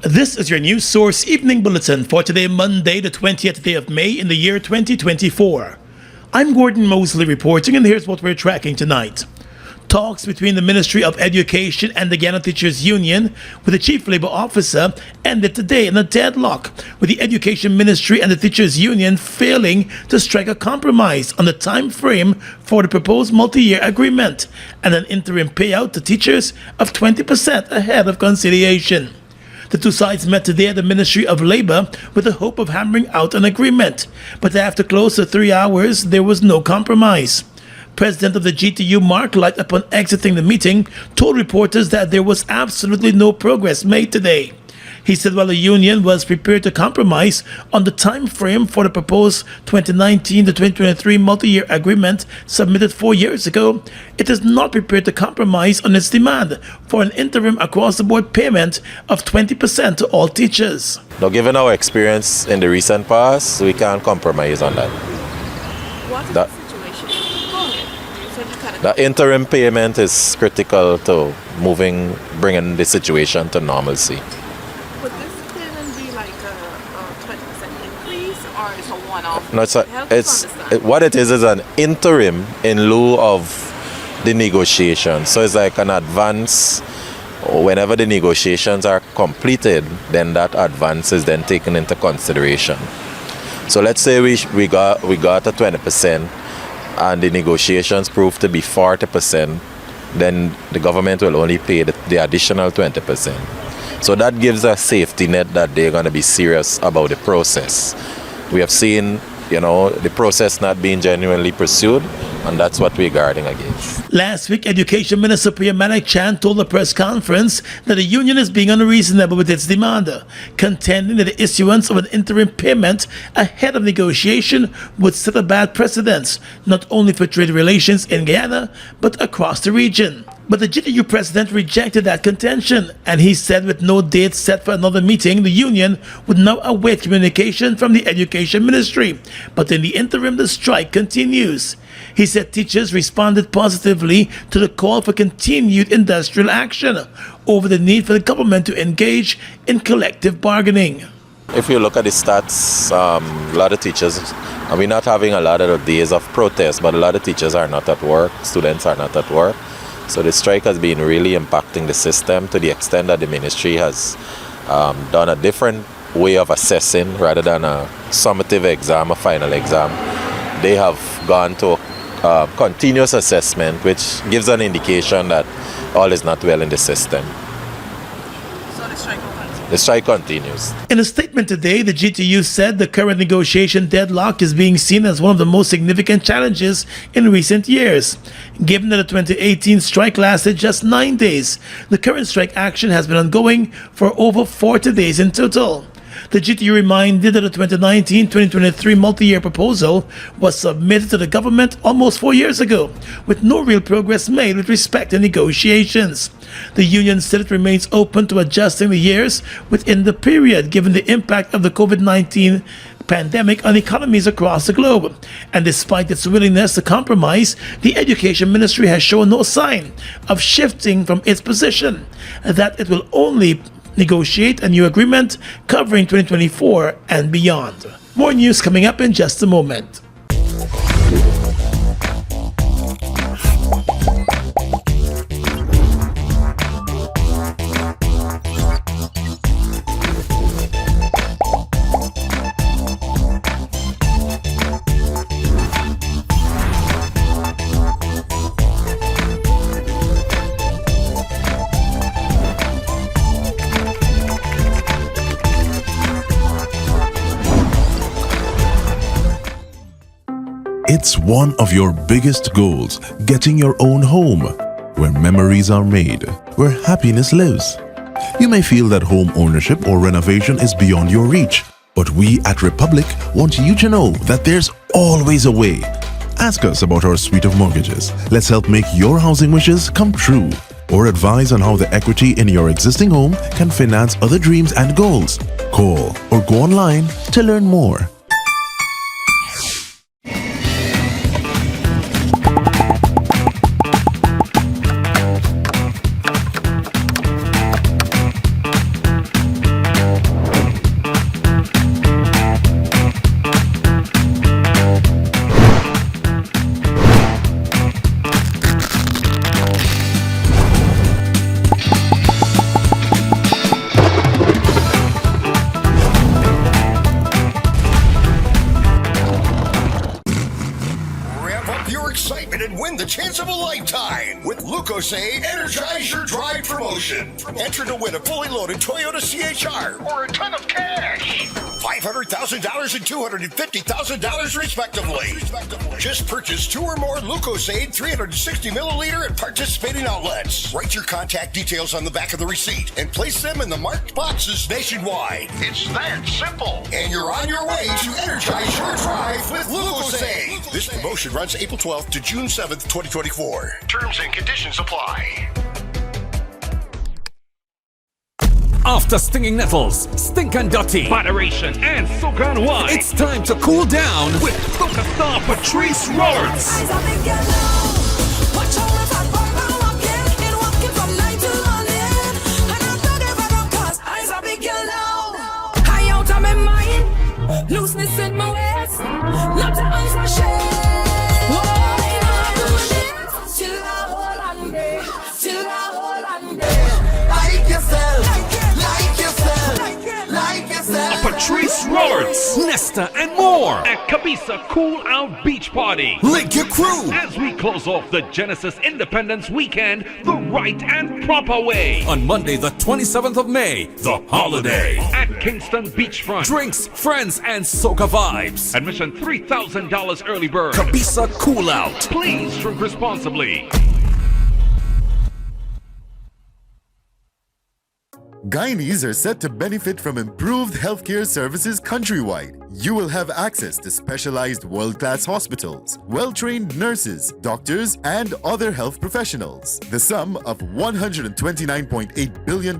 This is your news source evening bulletin for today, Monday, the 20th day of May in the year 2024. I'm Gordon Mosley reporting, and here's what we're tracking tonight. Talks between the Ministry of Education and the Guyana Teachers Union with the Chief Labour Officer ended today in a deadlock, with the Education Ministry and the Teachers Union failing to strike a compromise on the time frame for the proposed multi-year agreement and an interim payout to teachers of 20% ahead of conciliation. The two sides met today at the Ministry of Labour with the hope of hammering out an agreement, but after close to 3 hours, there was no compromise. President of the GTU, Mark Light, upon exiting the meeting, told reporters that there was absolutely no progress made today. He said while the union was prepared to compromise on the time frame for the proposed 2019 to 2023 multi-year agreement submitted 4 years ago, it is not prepared to compromise on its demand for an interim across-the-board payment of 20% to all teachers. Now, given our experience in the recent past, we can't compromise on that. What is the situation? Go ahead. You said you kind of... The interim payment is critical to bringing the situation to normalcy. Would this then be like a 20% increase, or it's a one-off? No, Help us understand. what it is an interim in lieu of the negotiation. So it's like an advance. Whenever the negotiations are completed, then that advance is then taken into consideration. So let's say we got a 20% and the negotiations prove to be 40%, then the government will only pay the additional 20%. So that gives a safety net that they're going to be serious about the process. We have seen, the process not being genuinely pursued, and that's what we're guarding against. Last week, Education Minister Priya Manak Chan told a press conference that the union is being unreasonable with its demand, contending that the issuance of an interim payment ahead of negotiation would set a bad precedent, not only for trade relations in Guyana, but across the region. But the GTU president rejected that contention, and he said with no date set for another meeting, the union would now await communication from the Education Ministry. But in the interim, the strike continues. He said teachers responded positively to the call for continued industrial action over the need for the government to engage in collective bargaining. If you look at the stats, a lot of teachers, and we're not having a lot of days of protest, but a lot of teachers are not at work, students are not at work. So the strike has been really impacting the system to the extent that the ministry has done a different way of assessing rather than a summative exam, a final exam. They have gone to continuous assessment, which gives an indication that all is not well in the system. So the strike will continue? The strike continues. In a statement today, the GTU said the current negotiation deadlock is being seen as one of the most significant challenges in recent years. Given that the 2018 strike lasted just 9 days, the current strike action has been ongoing for over 40 days in total. The GTU reminded that the 2019-2023 multi-year proposal was submitted to the government almost 4 years ago, with no real progress made with respect to negotiations. The union said it remains open to adjusting the years within the period, given the impact of the COVID-19 pandemic on economies across the globe. And despite its willingness to compromise, the Education Ministry has shown no sign of shifting from its position that it will only negotiate a new agreement covering 2024 and beyond. More news coming up in just a moment. It's one of your biggest goals, getting your own home, where memories are made, where happiness lives. You may feel that home ownership or renovation is beyond your reach, but we at Republic want you to know that there's always a way. Ask us about our suite of mortgages. Let's help make your housing wishes come true. Or advise on how the equity in your existing home can finance other dreams and goals. Call or go online to learn more. your excitement and win the chance of a lifetime with Lucozade Energize Your Drive promotion. Enter to win a fully loaded Toyota CHR or a ton of cash. $500,000 and $250,000 respectively. Just purchase 2 or more Lucozade 360 milliliter at participating outlets. Write your contact details on the back of the receipt and place them in the marked boxes nationwide. It's that simple. And you're on your way to energize your drive with Lucozade. This promotion runs April 12th to June 7th, 2024. Terms and conditions apply. After stinging nettles, stink and dirty, moderation, and soca and wine, it's time to cool down with soca star Patrice Roberts. Looseness in my waist, not to answer my shame. Till I hold on me, till I hold on me. Like yourself, like yourself, like yourself. Patrice Roberts, Nesta and more at Cabisa Cool Out Beach Party. Link your crew As we close off the Genesis Independence Weekend the right and proper way. on Monday the 27th of May, the holiday. At Kingston Beachfront. Drinks, friends, and soca vibes. Admission $3,000 early bird. Cabisa Cool Out. Please drink responsibly. Guyanese are set to benefit from improved healthcare services countrywide. You will have access to specialized world-class hospitals, well-trained nurses, doctors, and other health professionals. The sum of $129.8 billion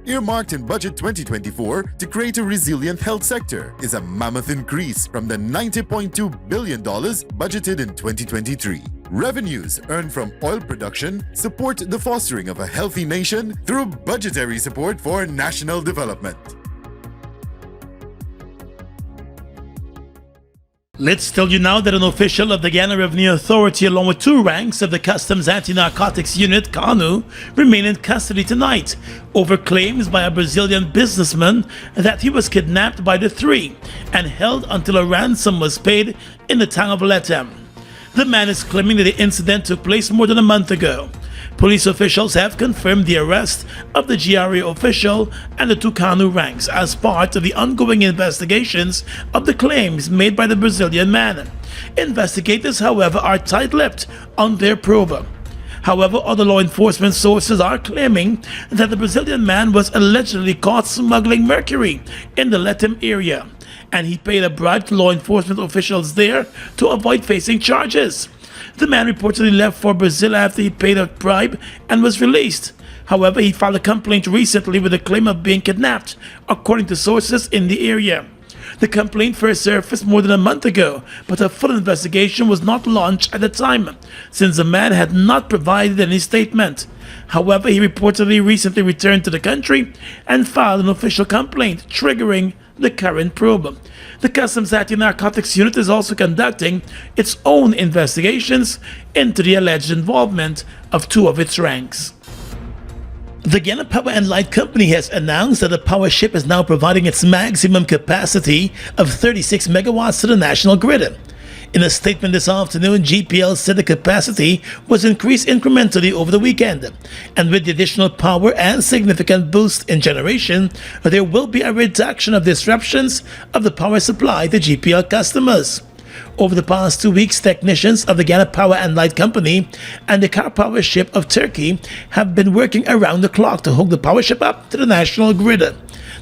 earmarked in Budget 2024 to create a resilient health sector is a mammoth increase from the $90.2 billion budgeted in 2023. Revenues earned from oil production support the fostering of a healthy nation through budgetary support for national development. Let's tell you now that an official of the Guyana Revenue Authority, along with 2 ranks of the Customs Anti-Narcotics Unit, CANU, remain in custody tonight over claims by a Brazilian businessman that he was kidnapped by the 3 and held until a ransom was paid in the town of Letem. The man is claiming that the incident took place more than a month ago. Police officials have confirmed the arrest of the GRA official and the 2 CANU ranks as part of the ongoing investigations of the claims made by the Brazilian man. Investigators, however, are tight-lipped on their probe. However, other law enforcement sources are claiming that the Brazilian man was allegedly caught smuggling mercury in the Letem area, and he paid a bribe to law enforcement officials there to avoid facing charges. The man reportedly left for Brazil after he paid a bribe and was released. However, he filed a complaint recently with the claim of being kidnapped, according to sources in the area. The complaint first surfaced more than a month ago, but a full investigation was not launched at the time, since the man had not provided any statement. However, he reportedly recently returned to the country and filed an official complaint, triggering the current probe. The Customs Anti-Narcotics Unit is also conducting its own investigations into the alleged involvement of 2 of its ranks. The Guyana Power and Light Company has announced that the power ship is now providing its maximum capacity of 36 megawatts to the national grid. In a statement this afternoon, GPL said the capacity was increased incrementally over the weekend, and with the additional power and significant boost in generation, there will be a reduction of disruptions of the power supply to GPL customers. Over the past 2 weeks, technicians of the Guyana Power and Light Company and the car power ship of Turkey have been working around the clock to hook the power ship up to the national grid.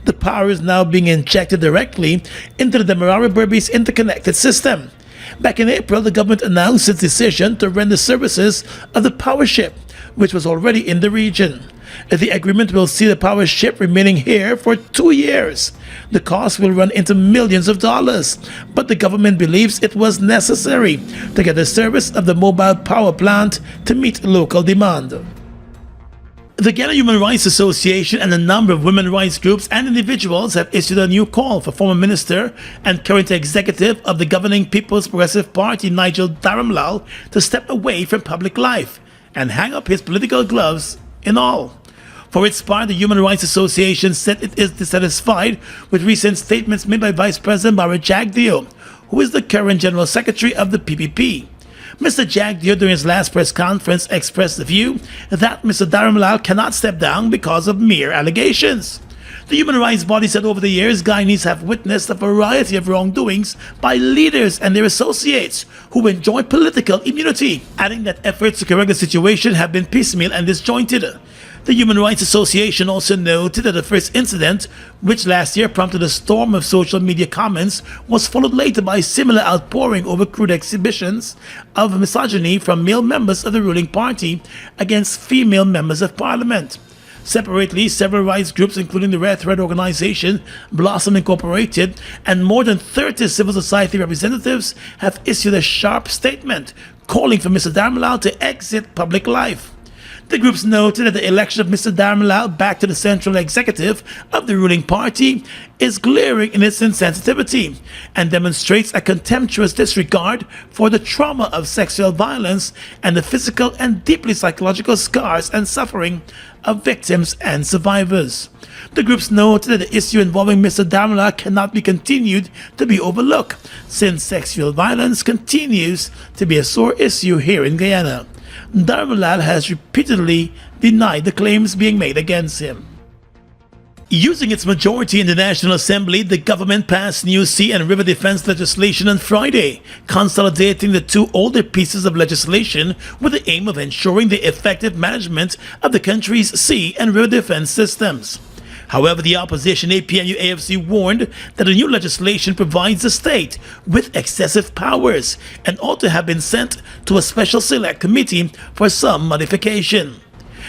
The power is now being injected directly into the Demerara Berbice interconnected system. Back in April, the government announced its decision to rent the services of the power ship, which was already in the region. The agreement will see the power ship remaining here for 2 years. The cost will run into millions of dollars, but the government believes it was necessary to get the service of the mobile power plant to meet local demand. The Guyana Human Rights Association and a number of women rights groups and individuals have issued a new call for former minister and current executive of the governing People's Progressive Party, Nigel Dharamlal, to step away from public life and hang up his political gloves in all. For its part, the Human Rights Association said it is dissatisfied with recent statements made by Vice President Bara Jagdeo, who is the current General Secretary of the PPP. Mr. Jagdeo, during his last press conference, expressed the view that Mr. Dharamlal cannot step down because of mere allegations. The human rights body said over the years, Guyanese have witnessed a variety of wrongdoings by leaders and their associates who enjoy political immunity, adding that efforts to correct the situation have been piecemeal and disjointed. The Human Rights Association also noted that the first incident, which last year prompted a storm of social media comments, was followed later by similar outpouring over crude exhibitions of misogyny from male members of the ruling party against female members of parliament. Separately, several rights groups, including the Red Thread Organization, Blossom Incorporated, and more than 30 civil society representatives have issued a sharp statement calling for Mr. Dharamlal to exit public life. The groups noted that the election of Mr. Dharamlal back to the central executive of the ruling party is glaring in its insensitivity and demonstrates a contemptuous disregard for the trauma of sexual violence and the physical and deeply psychological scars and suffering of victims and survivors. The groups noted that the issue involving Mr. Dharamlal cannot be continued to be overlooked, since sexual violence continues to be a sore issue here in Guyana. Dharamlal has repeatedly denied the claims being made against him. Using its majority in the National Assembly, the government passed new sea and river defense legislation on Friday, consolidating the two older pieces of legislation with the aim of ensuring the effective management of the country's sea and river defense systems. However, the opposition APNU-AFC warned that the new legislation provides the state with excessive powers and ought to have been sent to a special select committee for some modification.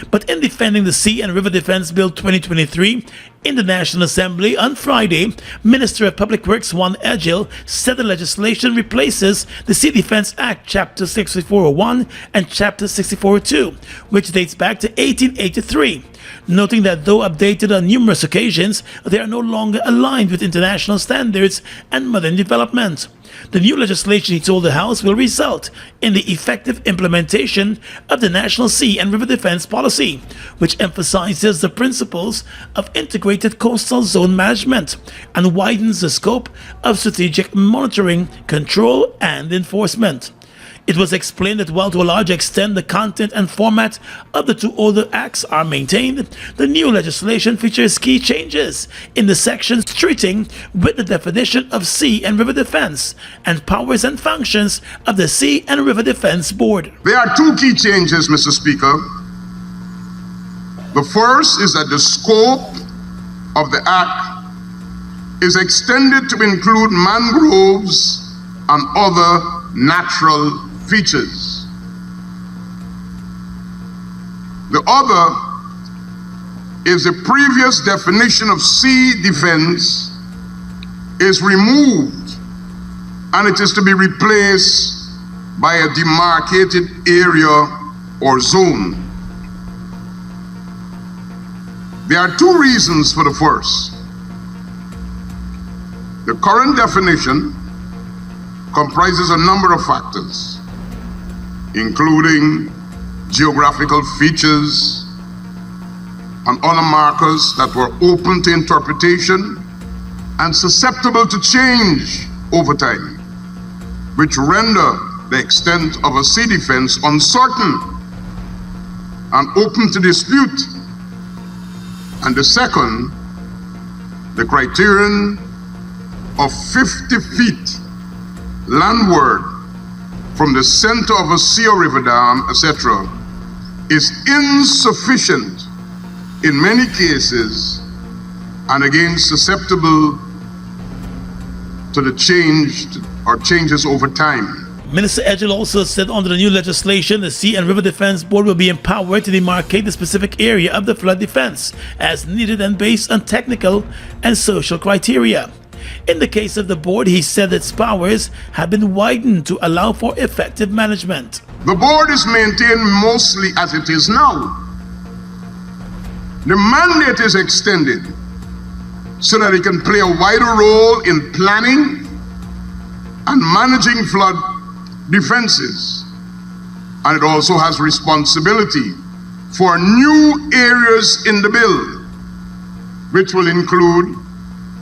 But in defending the Sea and River Defense Bill 2023 in the National Assembly on Friday, Minister of Public Works Juan Egil said the legislation replaces the Sea Defense Act Chapter 6401 and Chapter 6402, which dates back to 1883, noting that though updated on numerous occasions, they are no longer aligned with international standards and modern development. The new legislation, he told the House, will result in the effective implementation of the National Sea and River Defense Policy, which emphasizes the principles of integrated coastal zone management and widens the scope of strategic monitoring, control, and enforcement. It was explained that while to a large extent the content and format of the two older acts are maintained, the new legislation features key changes in the sections treating with the definition of sea and river defense and powers and functions of the Sea and River Defense Board. There are two key changes, Mr. Speaker. The first is that the scope of the Act is extended to include mangroves and other natural features. The other is the previous definition of sea defense is removed and it is to be replaced by a demarcated area or zone. There are two reasons for the first. The current definition comprises a number of factors, including geographical features and other markers that were open to interpretation and susceptible to change over time, which render the extent of a sea defense uncertain and open to dispute. And the second, the criterion of 50 feet landward from the center of a sea or river dam, etc., is insufficient in many cases and again susceptible to the change or changes over time. Minister Egil also said under the new legislation, the Sea and River Defense Board will be empowered to demarcate the specific area of the flood defense as needed and based on technical and social criteria. In the case of the board, he said its powers have been widened to allow for effective management. The board is maintained mostly as it is now. The mandate is extended so that it can play a wider role in planning and managing flood defenses. And it also has responsibility for new areas in the bill, which will include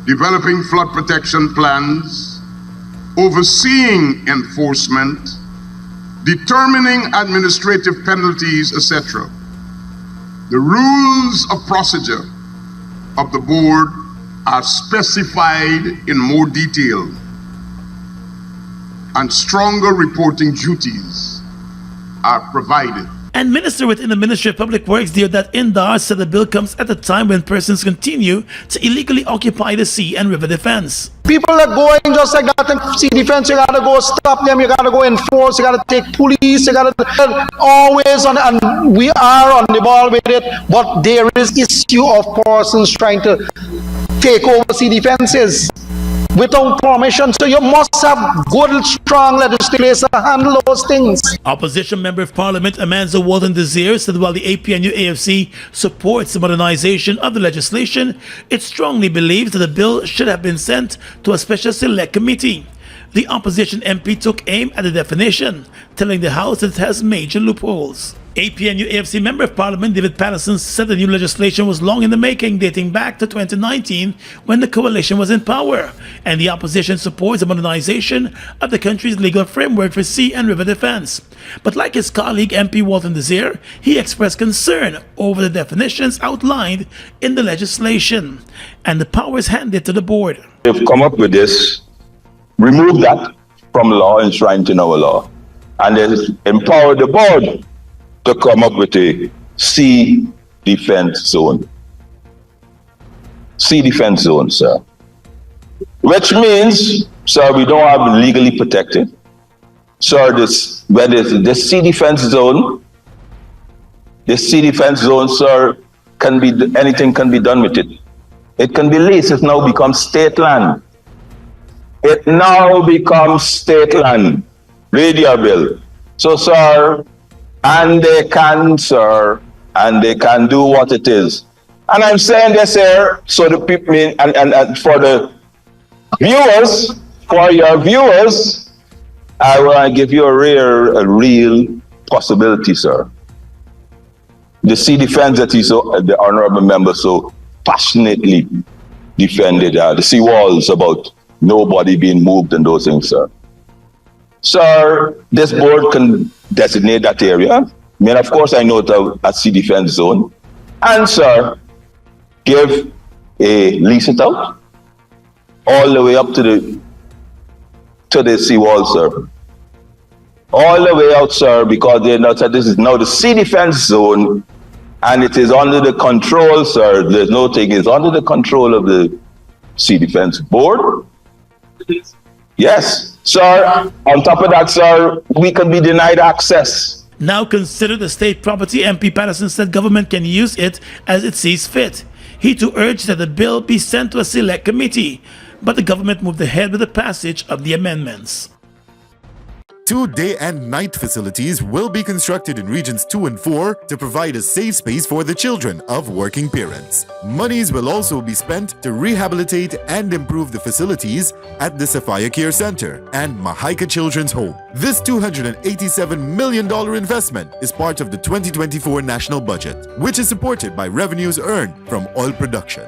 developing flood protection plans, overseeing enforcement, determining administrative penalties, etc. The rules of procedure of the board are specified in more detail, and stronger reporting duties are provided. And Minister within the Ministry of Public Works, Deodat Indar, said the bill comes at a time when persons continue to illegally occupy the sea and river defense. People are going just like that in sea defense. You gotta go stop them. You gotta go enforce. You gotta take police. You gotta always on, and we are on the ball with it. But there is issue of persons trying to take over sea defenses without permission. So you must have good, strong legislators to handle those things. Opposition Member of Parliament Amanza Walton Desir said while the APNU AFC supports the modernization of the legislation, it strongly believes that the bill should have been sent to a special select committee. The opposition MP took aim at the definition, telling the House that it has major loopholes. APNU AFC Member of Parliament David Patterson said the new legislation was long in the making, dating back to 2019 when the coalition was in power, and the opposition supports the modernization of the country's legal framework for sea and river defense. But like his colleague MP Walton Desir, he expressed concern over the definitions outlined in the legislation and the powers handed to the board. They've come up with this, remove that from law enshrined in our law, and they empower the board to come up with a sea defense zone. Sea defense zone, sir. Which means, sir, we don't have legally protected. Sir, this sea defense zone, sir, can be, anything can be done with it. It can be leased. It now becomes state land. It now becomes state land. Radio bill. So, sir, and they can, sir, and they can do what it is. And I'm saying this here so the people, and for the viewers, for your viewers, I want to give you a real possibility, sir. The sea defense that the honorable member so passionately defended, the sea walls about nobody being moved and those things, sir. Sir, this board can designate that area. I mean, of course, I know it's a sea defense zone. And, sir, lease it out all the way up to the seawall, sir. All the way out, sir, because they know that this is now the sea defense zone and it is under the control, sir. There's no thing, it's under the control of the Sea Defense Board. Yes, sir. On top of that, sir, we can be denied access. Now considered a state property, MP Patterson said government can use it as it sees fit. He too urged that the bill be sent to a select committee, but the government moved ahead with the passage of the amendments. 2 day and night facilities will be constructed in Regions 2 and 4 to provide a safe space for the children of working parents. Monies will also be spent to rehabilitate and improve the facilities at the Sapphire Care Center and Mahaika Children's Home. This $287 million investment is part of the 2024 national budget, which is supported by revenues earned from oil production.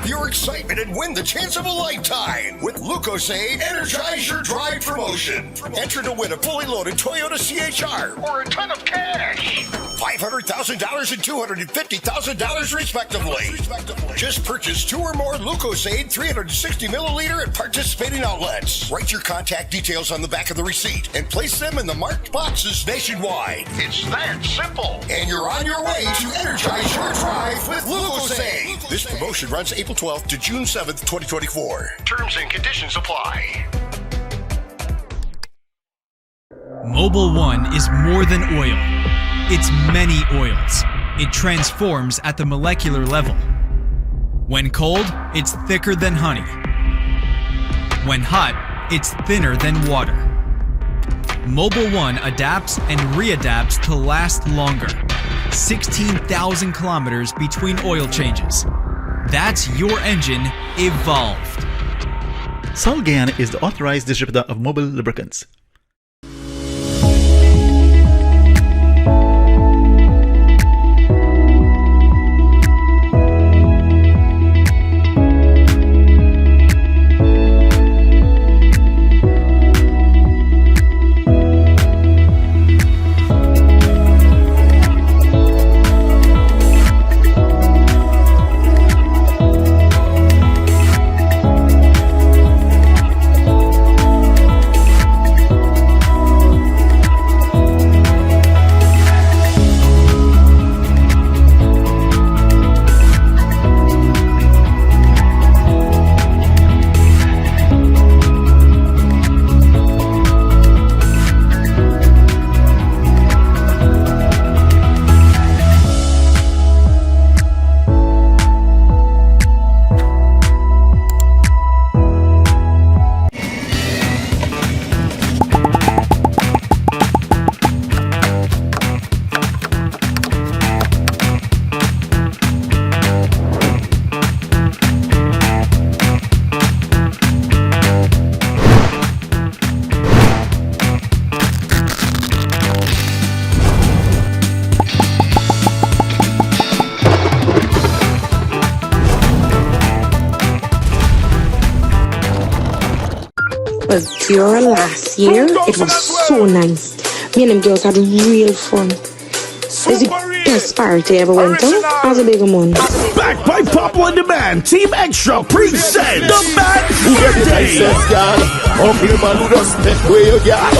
Your excitement and win the chance of a lifetime with Lucosade Energize Your Drive promotion. Enter to win a fully loaded Toyota CHR or a ton of cash. $500,000 and $250,000 respectively. Just purchase 2 or more Lucosade 360 milliliter at participating outlets. Write your contact details on the back of the receipt and place them in the marked boxes nationwide. It's that simple. And you're on your way to Energize Your Drive with Lucosade. This promotion runs April 12th to June 7th, 2024. Terms and conditions apply. Mobil 1 is more than oil. It's many oils. It transforms at the molecular level. When cold, it's thicker than honey. When hot, it's thinner than water. Mobil 1 adapts and readapts to last longer. 16,000 kilometers between oil changes. That's your engine evolved. Sol Guyana is the authorized distributor of Mobil lubricants. was Dior last year. It was so nice. Me and them girls had real fun. It's the best party I ever went to. As a big one. Back by Popular Demand, Team Extra presents The Bad Birthday.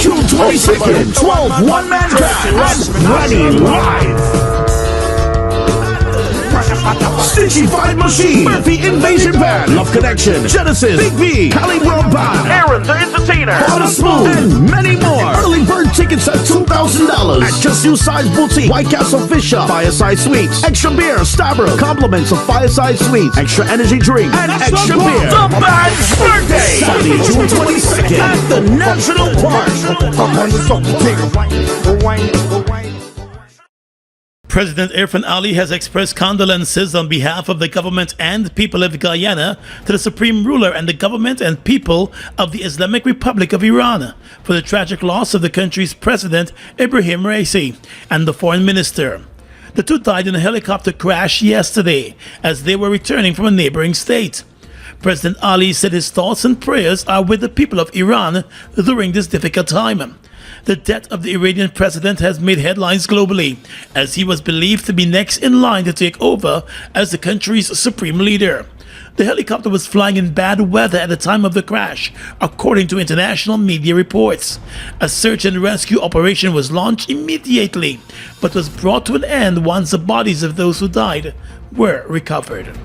June 22nd, 12 one-man bands running live. Stitchy Fight Machine, Murphy Invasion Band, Love Connection, Genesis, Big B, Cali World Band, Aaron the Entertainer, Honor Smooth, and many more. Early bird tickets at $2,000 at Just You Size Boutique, White Castle Fisher, Fireside Suites, Extra Beer, Starbucks, compliments of Fireside Suites, Extra Energy Drink, and Extra Beer. The Band's Birthday, Sunday, June 22nd at the National Park. President Irfan Ali has expressed condolences on behalf of the government and people of Guyana to the supreme ruler and the government and people of the Islamic Republic of Iran for the tragic loss of the country's president Ibrahim Raisi and the foreign minister. The two died in a helicopter crash yesterday as they were returning from a neighboring state. President Ali said his thoughts and prayers are with the people of Iran during this difficult time. The death of the Iranian president has made headlines globally, as he was believed to be next in line to take over as the country's supreme leader. The helicopter was flying in bad weather at the time of the crash, according to international media reports. A search and rescue operation was launched immediately, but was brought to an end once the bodies of those who died were recovered.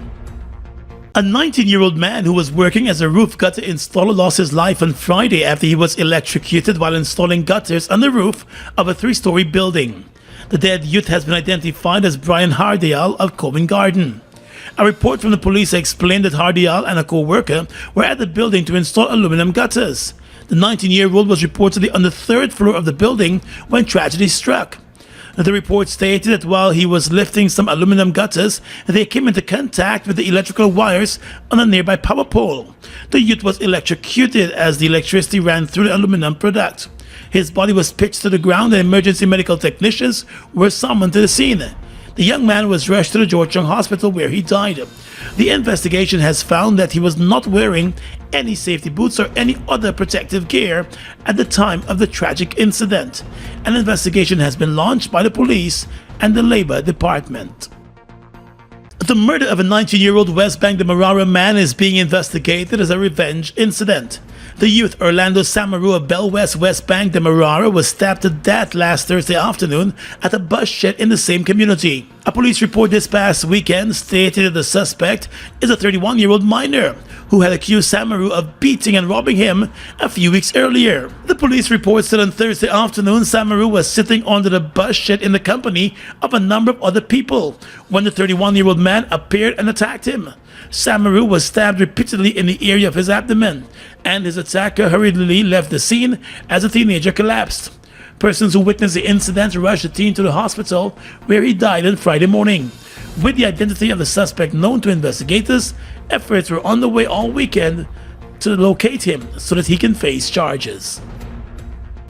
A 19-year-old man who was working as a roof gutter installer lost his life on Friday after he was electrocuted while installing gutters on the roof of a 3-story building. The dead youth has been identified as Brian Hardial of Covent Garden. A report from the police explained that Hardial and a co-worker were at the building to install aluminum gutters. The 19-year-old was reportedly on the 3rd floor of the building when tragedy struck. The report stated that while he was lifting some aluminum gutters, they came into contact with the electrical wires on a nearby power pole. The youth was electrocuted as the electricity ran through the aluminum product. His body was pitched to the ground and emergency medical technicians were summoned to the scene. The young man was rushed to the Georgetown Hospital where he died. The investigation has found that he was not wearing any safety boots or any other protective gear at the time of the tragic incident. An investigation has been launched by the police and the Labor Department. The murder of a 19-year-old West Bank Demerara man is being investigated as a revenge incident. The youth Orlando Samaru of Bell West Bank Demerara was stabbed to death last Thursday afternoon at a bus shed in the same community. A police report this past weekend stated that the suspect is a 31-year-old minor who had accused Samaru of beating and robbing him a few weeks earlier. The police report said on Thursday afternoon Samaru was sitting under the bus shed in the company of a number of other people when the 31-year-old man appeared and attacked him. Samaru was stabbed repeatedly in the area of his abdomen, and his attacker hurriedly left the scene as the teenager collapsed. Persons who witnessed the incident rushed the teen to the hospital where he died on Friday morning. With the identity of the suspect known to investigators, efforts were underway all weekend to locate him so that he can face charges.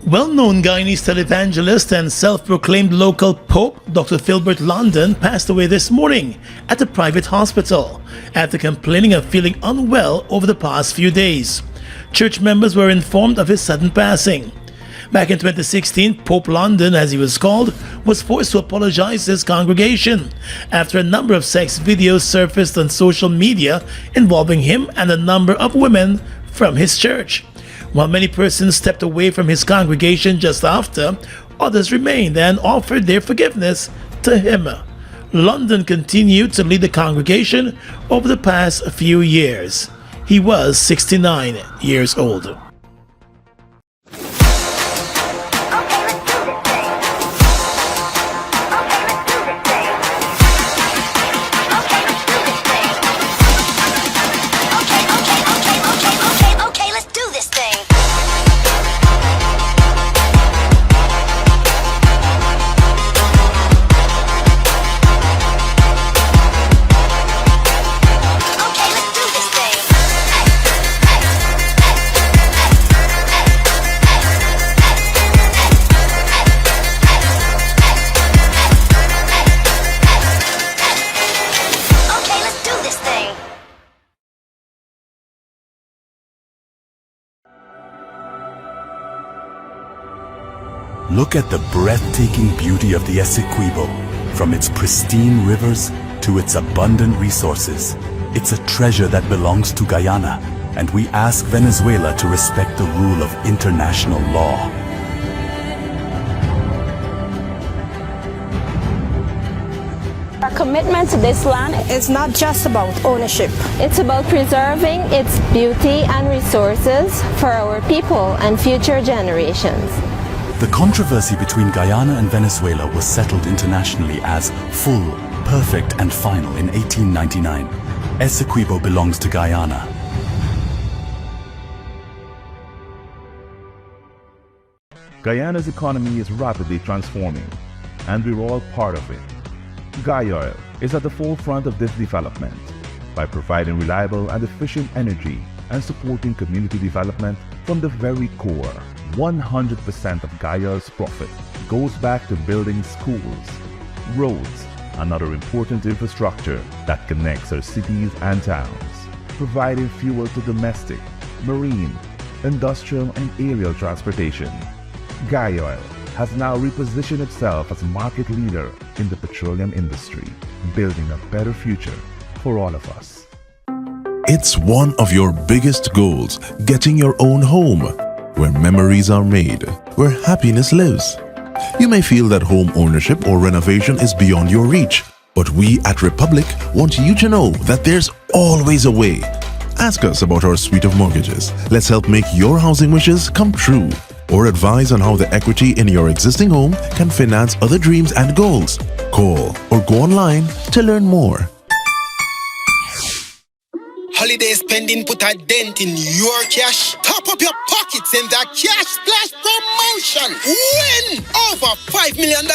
Well-known Guyanese televangelist and self-proclaimed local Pope Dr. Philbert London passed away this morning at a private hospital after complaining of feeling unwell over the past few days. Church members were informed of his sudden passing. Back in 2016, Pope London, as he was called, was forced to apologize to his congregation after a number of sex videos surfaced on social media involving him and a number of women from his church. While many persons stepped away from his congregation just after, others remained and offered their forgiveness to him. London continued to lead the congregation over the past few years. He was 69 years old. Look at the breathtaking beauty of the Essequibo. From its pristine rivers to its abundant resources, it's a treasure that belongs to Guyana, and we ask Venezuela to respect the rule of international law. Our commitment to this land is not just about ownership. It's about preserving its beauty and resources for our people and future generations. The controversy between Guyana and Venezuela was settled internationally as full, perfect, and final in 1899. Essequibo belongs to Guyana. Guyana's economy is rapidly transforming, and we're all part of it. Guyoil is at the forefront of this development by providing reliable and efficient energy and supporting community development from the very core. 100% of Guyoil's profit goes back to building schools, roads, and other important infrastructure that connects our cities and towns, providing fuel to domestic, marine, industrial, and aerial transportation. Guyoil has now repositioned itself as a market leader in the petroleum industry, building a better future for all of us. It's one of your biggest goals, getting your own home, where memories are made, where happiness lives. You may feel that home ownership or renovation is beyond your reach, but we at Republic want you to know that there's always a way. Ask us about our suite of mortgages. Let's help make your housing wishes come true. Or advise on how the equity in your existing home can finance other dreams and goals. Call or go online to learn more. Holiday spending put a dent in your cash. Top up your pockets in the Cash Splash promotion. Win over $5 million,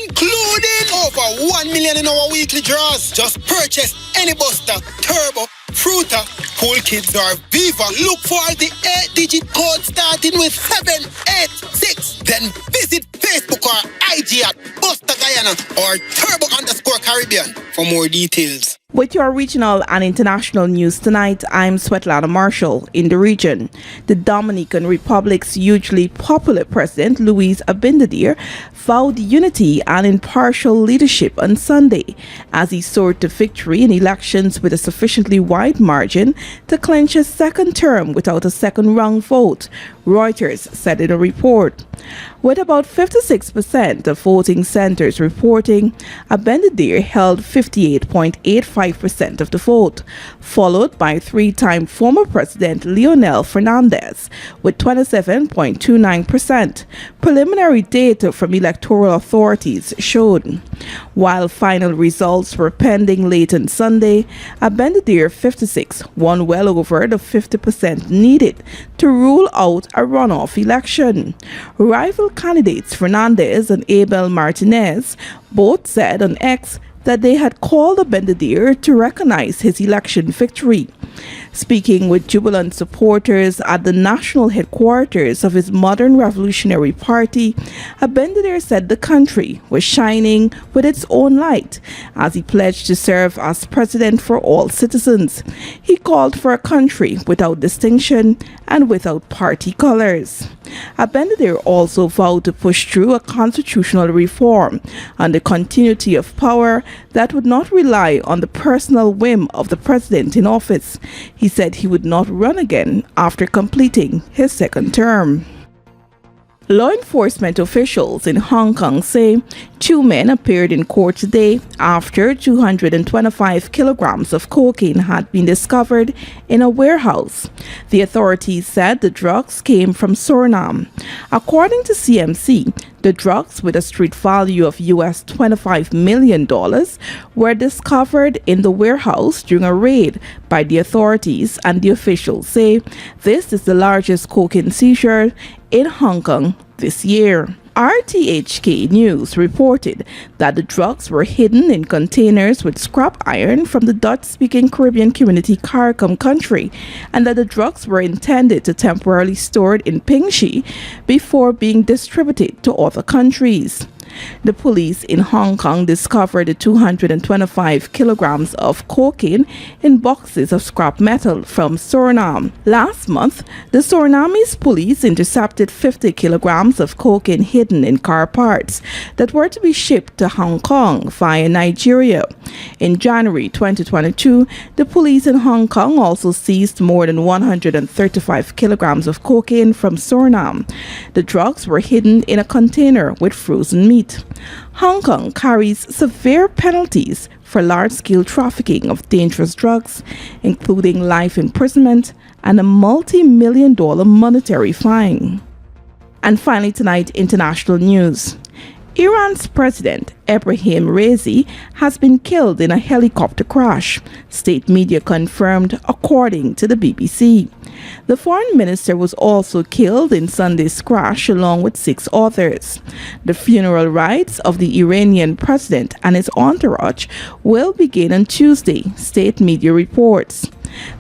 including over $1 million in our weekly draws. Just purchase any Buster, Turbo, Fruita, Cool Kids, or Viva. Look for the 8-digit code starting with 786. Then visit Facebook or IG at Buster Guyana or Turbo_Caribbean for more details. With your regional and international news tonight, I'm Svetlana Marshall. In the region, the Dominican Republic's hugely popular President Luis Abinader vowed unity and impartial leadership on Sunday as he soared to victory in elections with a sufficiently wide margin to clinch a second term without a second-round vote, Reuters said in a report. With about 56% of voting centers reporting, Abinader held 58.85% of the vote, followed by three-time former President Leonel Fernandez with 27.29%. Preliminary data from electoral authorities showed. While final results were pending late on Sunday, Abinader 56 won well over the 50% needed to rule out a runoff election. Rival candidates Fernandez and Abel Martinez both said on X that they had called Abinader to recognize his election victory. Speaking with jubilant supporters at the national headquarters of his modern revolutionary party, Abinader said the country was shining with its own light as he pledged to serve as president for all citizens. He called for a country without distinction and without party colors. Abinader also vowed to push through a constitutional reform and the continuity of power that would not rely on the personal whim of the president in office. He said he would not run again after completing his second term. Law enforcement officials in Hong Kong say 2 men appeared in court today after 225 kilograms of cocaine had been discovered in a warehouse. The authorities said the drugs came from Suriname. According to CMC, the drugs, with a street value of US $25 million, were discovered in the warehouse during a raid by the authorities, and the officials say this is the largest cocaine seizure in Hong Kong this year. RTHK News reported that the drugs were hidden in containers with scrap iron from the Dutch-speaking Caribbean community CARICOM country, and that the drugs were intended to temporarily stored in Pingxi before being distributed to other countries. The police in Hong Kong discovered 225 kilograms of cocaine in boxes of scrap metal from Suriname. Last month, the Surinamese police intercepted 50 kilograms of cocaine hidden in car parts that were to be shipped to Hong Kong via Nigeria. In January 2022, the police in Hong Kong also seized more than 135 kilograms of cocaine from Suriname. The drugs were hidden in a container with frozen meat. Hong Kong carries severe penalties for large-scale trafficking of dangerous drugs, including life imprisonment and a multi-million-dollar monetary fine. And finally tonight, international news. Iran's president, Ebrahim Raisi, has been killed in a helicopter crash, state media confirmed according to the BBC. The foreign minister was also killed in Sunday's crash along with 6 others. The funeral rites of the Iranian president and his entourage will begin on Tuesday, state media reports.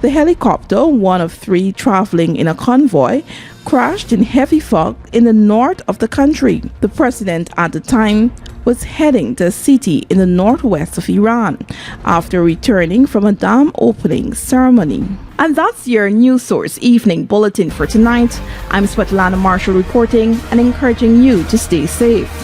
The helicopter, one of 3 traveling in a convoy, crashed in heavy fog in the north of the country. The president at the time was heading to a city in the northwest of Iran after returning from a dam opening ceremony. And that's your News Source Evening Bulletin for tonight. I'm Svetlana Marshall reporting and encouraging you to stay safe.